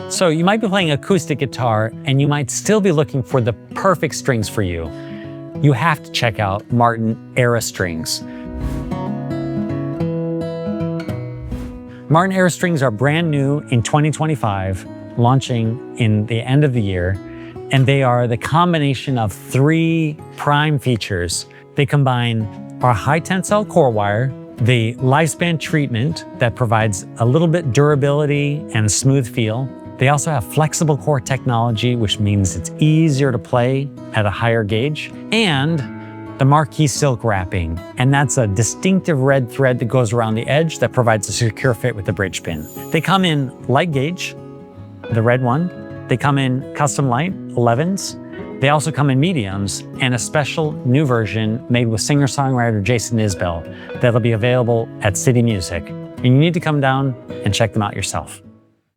So you might be playing acoustic guitar and you might still be looking for the perfect strings for you. You have to check out Martin Era strings. Martin Era strings are brand new in 2025, launching in the end of the year, and they are the combination of 3 prime features. They combine our high tensile core wire, the lifespan treatment that provides a little bit durability and a smooth feel. They also have flexible core technology, which means it's easier to play at a higher gauge, and the Marquis Silk-Wrapping, and that's a distinctive red thread that goes around the edge that provides a secure fit with the bridge pin. They come in light gauge, the red one. They come in custom light, 11s. They also come in mediums and a special new version made with singer-songwriter Jason Isbell that'll be available at City Music. And you need to come down and check them out yourself.